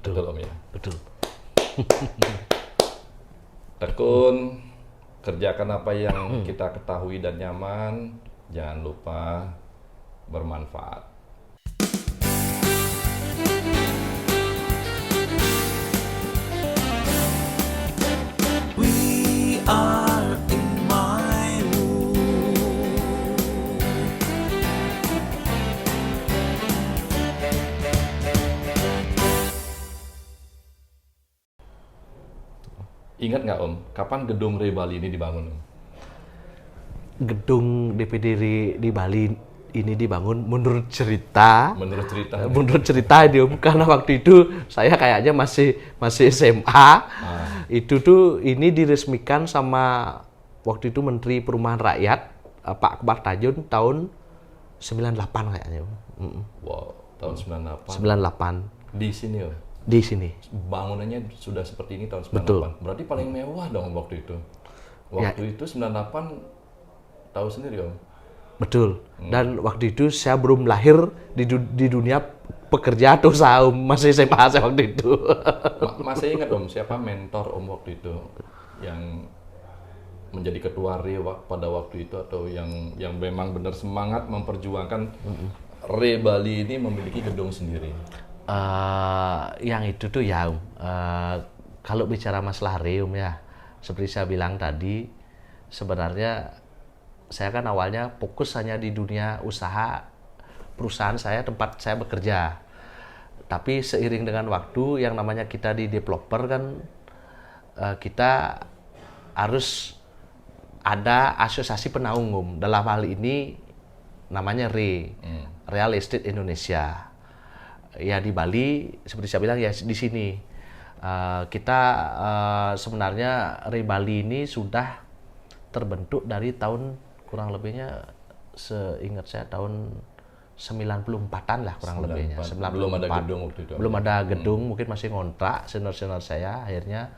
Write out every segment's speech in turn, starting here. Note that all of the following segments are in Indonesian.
Betul Om ya. Betul. Tekun, kerjakan apa yang kita ketahui dan nyaman, jangan lupa bermanfaat. We are in my room. Ingat nggak Om, kapan gedung Re Bali ini dibangun Om? Gedung DPD di Bali ini dibangun menurut cerita. Menurut cerita. Menurut cerita ini Om, karena waktu itu saya kayaknya masih SMA. Itu tuh ini diresmikan sama waktu itu Menteri Perumahan Rakyat Pak Akbar Tanjung tahun 98 kayaknya Om. Wow, tahun 98. 98 Di sini Om. di sini. Bangunannya sudah seperti ini tahun 98. Betul. Berarti paling mewah dong waktu itu. Ya. Waktu itu 98 tahu sendiri Om. Betul. Dan waktu itu saya belum lahir di dunia pekerja atau usaha Om, masih SMA saya waktu itu. Masih ingat Om siapa mentor Om waktu itu yang menjadi ketua Re pada waktu itu, atau yang memang benar semangat memperjuangkan Re Bali ini memiliki gedung sendiri? Yang itu tuh ya Om, kalau bicara masalah Re Om ya, seperti saya bilang tadi, sebenarnya saya kan awalnya fokus hanya di dunia usaha perusahaan saya, tempat saya bekerja. Tapi seiring dengan waktu, yang namanya kita di developer kan, kita harus ada asosiasi penaung Om. Dalam hal ini namanya RE, Real Estate Indonesia. Ya di Bali, seperti saya bilang ya di sini. Kita sebenarnya RE Bali ini sudah terbentuk dari tahun kurang lebihnya, seingat saya tahun 94-an lah kurang lebihnya. 94. Belum ada gedung waktu itu. Belum ada gedung, mungkin masih ngontrak senior-senior saya. Akhirnya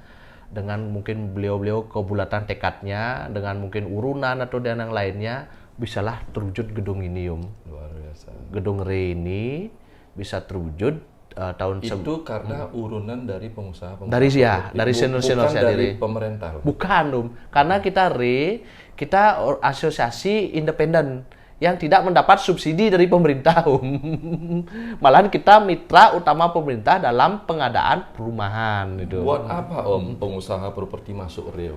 dengan mungkin beliau-beliau kebulatan tekadnya, dengan mungkin urunan atau dan yang lainnya, bisalah terwujud gedung ini Om. Luar biasa. Gedung RE ini bisa terwujud tahun Itu karena urunan dari pengusaha-pengusaha. dari senior-senior saya dari diri. pemerintah. Bukan Om, karena kita RE, kita asosiasi independen yang tidak mendapat subsidi dari pemerintah Om. Malahan kita mitra utama pemerintah dalam pengadaan perumahan itu. Buat apa Om pengusaha properti masuk RE?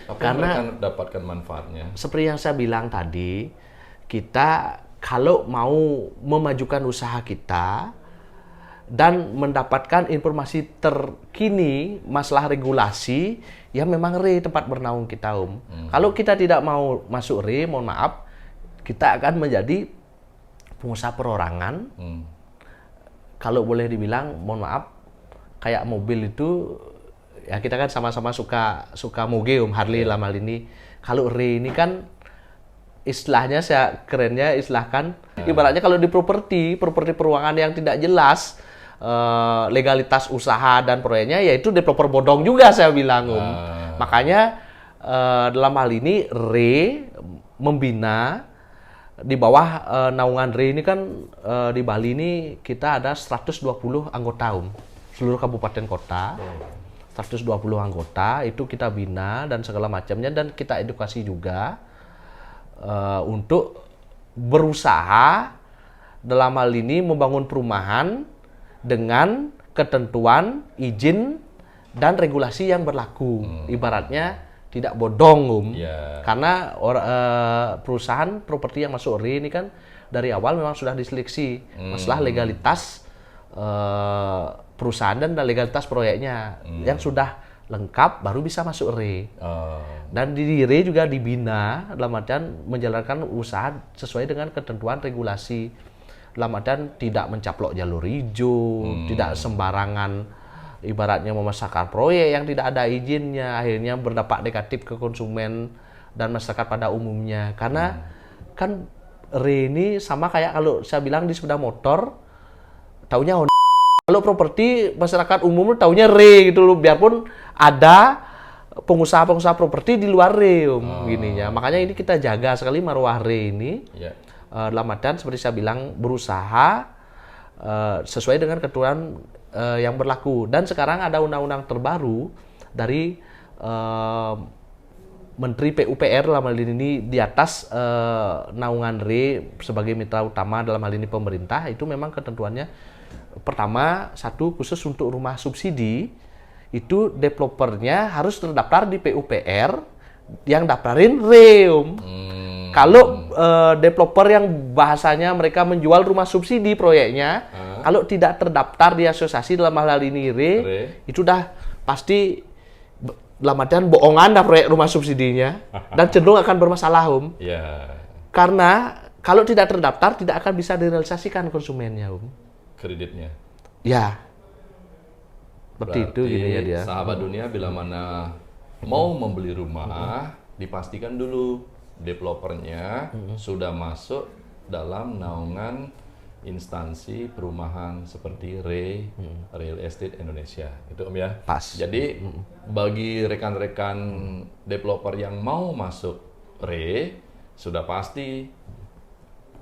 Apa Karena mereka dapatkan manfaatnya? seperti yang saya bilang tadi, kita kalau mau memajukan usaha kita dan mendapatkan informasi terkini masalah regulasi, ya memang RE tempat bernaung kita Om. Kalau kita tidak mau masuk RE, mohon maaf, kita akan menjadi pengusaha perorangan. Kalau boleh dibilang, mohon maaf, kayak mobil itu, ya kita kan sama-sama suka moge Om, Harley dalam hal ini. Kalau RE ini kan istilahnya, saya kerennya istilahkan, ibaratnya kalau di properti peruangan yang tidak jelas legalitas usaha dan proyeknya, yaitu developer bodong juga saya bilang Om. Makanya dalam hal ini RE membina di bawah naungan RE ini kan, di Bali ini kita ada 120 anggota Om, seluruh kabupaten kota. 120 anggota itu kita bina dan segala macamnya, dan kita edukasi juga untuk berusaha dalam hal ini membangun perumahan dengan ketentuan, izin, dan regulasi yang berlaku. Ibaratnya tidak bodong Om. Karena perusahaan properti yang masuk RE ini kan dari awal memang sudah diseleksi masalah legalitas perusahaan dan legalitas proyeknya. Yang sudah lengkap baru bisa masuk RE. Dan di RE juga dibina dalam artian menjalankan usaha sesuai dengan ketentuan regulasi. Dalam artian tidak mencaplok jalur hijau, tidak sembarangan ibaratnya memasarkan proyek yang tidak ada izinnya, akhirnya berdampak negatif ke konsumen dan masyarakat pada umumnya. Karena kan RE ini sama kayak kalau saya bilang di sepeda motor, taunya Honda. Kalau properti masyarakat umum taunya RE gitu loh, biarpun ada pengusaha-pengusaha properti di luar RE gininya. Makanya ini kita jaga sekali marwah RE ini. Dalam artian seperti saya bilang, berusaha sesuai dengan ketentuan yang berlaku. Dan sekarang ada undang-undang terbaru dari Menteri PUPR dalam hal ini di atas naungan RE sebagai mitra utama dalam hal ini pemerintah. Itu memang ketentuannya pertama, satu khusus untuk rumah subsidi itu developernya harus terdaftar di PUPR yang daftarin RE. Kalau developer yang bahasanya mereka menjual rumah subsidi proyeknya, kalau tidak terdaftar di asosiasi dalam hal ini RE, itu dah pasti dalam artian bohongan dah proyek rumah subsidinya dan cenderung akan bermasalah, Ya, Karena kalau tidak terdaftar tidak akan bisa direalisasikan konsumennya, kreditnya. Ya. Seperti itu Berarti gini ya dia. sahabat dunia bila mana mau membeli rumah, dipastikan dulu developernya sudah masuk dalam naungan instansi perumahan seperti RE, Real Estate Indonesia. Itu ya. Pas. Jadi bagi rekan-rekan developer yang mau masuk RE, sudah pasti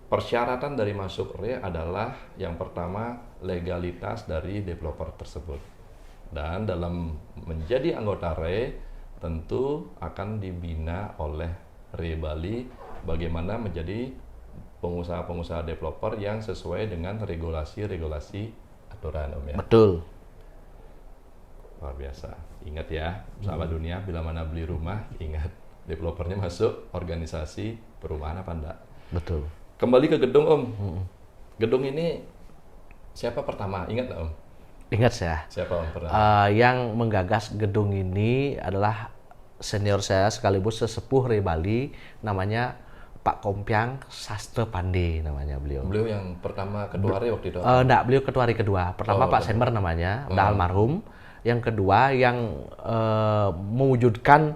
persyaratan dari masuk RE adalah yang pertama legalitas dari developer tersebut. Dan dalam menjadi anggota RE tentu akan dibina oleh RE Bali bagaimana menjadi pengusaha-pengusaha developer yang sesuai dengan regulasi-regulasi aturan, ya. Betul. Luar biasa. Ingat ya, sahabat dunia, bila mana beli rumah, ingat developernya masuk organisasi perumahan apa enggak. Betul. Kembali ke gedung, Om. Gedung ini siapa pertama? Ingat nggak, Om? Ingat saya. Siapa, Om, pertama? Yang menggagas gedung ini adalah senior saya sekaligus sesepuh RE Bali, namanya Pak Kompiang Sastra Pande namanya beliau. Beliau yang pertama ketua RE waktu itu? Enggak, beliau ketua RE kedua. Pertama Pak Sember namanya, udah almarhum. Yang kedua yang mewujudkan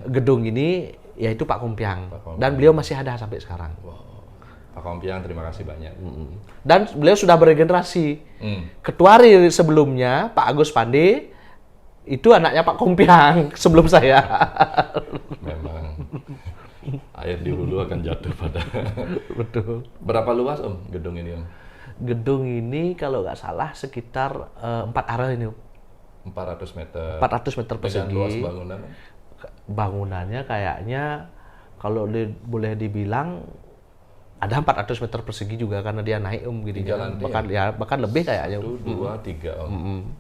gedung ini yaitu Pak Kompiang. Dan beliau masih ada sampai sekarang. Wow. Pak Kompiang, terima kasih banyak. Dan beliau sudah beregenerasi. Ketua RE sebelumnya, Pak Agus Pande, itu anaknya Pak Kompiang sebelum saya. Memang air di hulu akan jatuh pada. Betul. Berapa luas, Om, gedung ini, Om? Gedung ini kalau nggak salah sekitar 4 area ini, Om. 400 meter. 400 meter persegi. Dengan luas bangunan, Om? Bangunannya kayaknya kalau boleh dibilang ada 400 meter persegi juga karena dia naik, Om, gini. Bahkan lebih kayaknya. 1, 2, 3, Om.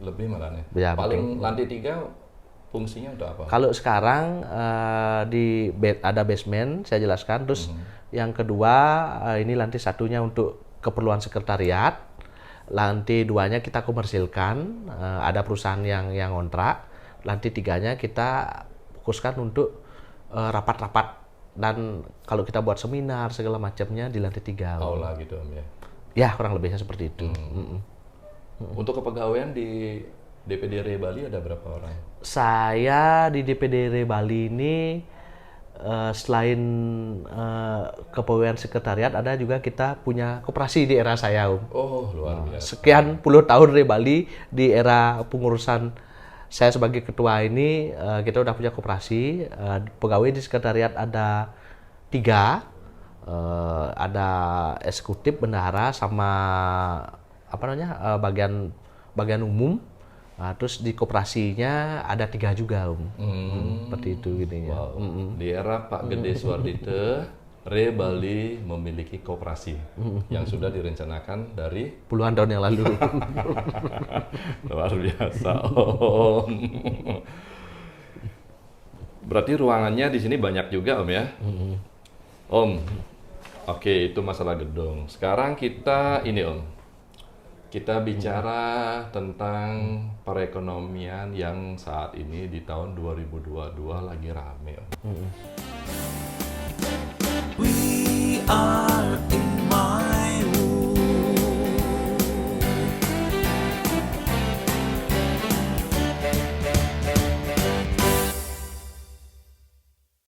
Lebih malahnya. Ya, paling lantai 3 fungsinya untuk apa? Kalau sekarang ada basement, saya jelaskan. Terus yang kedua ini lantai satunya untuk keperluan sekretariat. Lantai 2-nya kita komersilkan, ada perusahaan yang kontrak. Lantai 3-nya kita fokuskan untuk rapat-rapat. Dan kalau kita buat seminar segala macamnya di lantai 3. Aula gitu, Om, ya? Ya, kurang lebihnya seperti itu. Untuk kepegawaian di DPD RE Bali ada berapa orang? Saya di DPD RE Bali ini selain kepegawaian sekretariat, ada juga kita punya koperasi di era saya, Om. Oh, luar biasa. Sekian puluh tahun RE Bali, di era pengurusan saya sebagai ketua ini, kita udah punya koperasi. Pegawai di sekretariat ada 3, ada eksekutif, bendahara, sama apa namanya bagian umum. Terus di koperasinya ada 3 juga, Om. Seperti itu gini ya. Wow. Di era Pak Gede Suardite, RE Bali memiliki koperasi yang sudah direncanakan dari puluhan tahun yang lalu. Luar biasa, Om. Berarti ruangannya di sini banyak juga, Om, ya? Om, oke, itu masalah gedung. Sekarang kita ini, Om. Kita bicara tentang perekonomian yang saat ini di tahun 2022 lagi rame, Om. We are in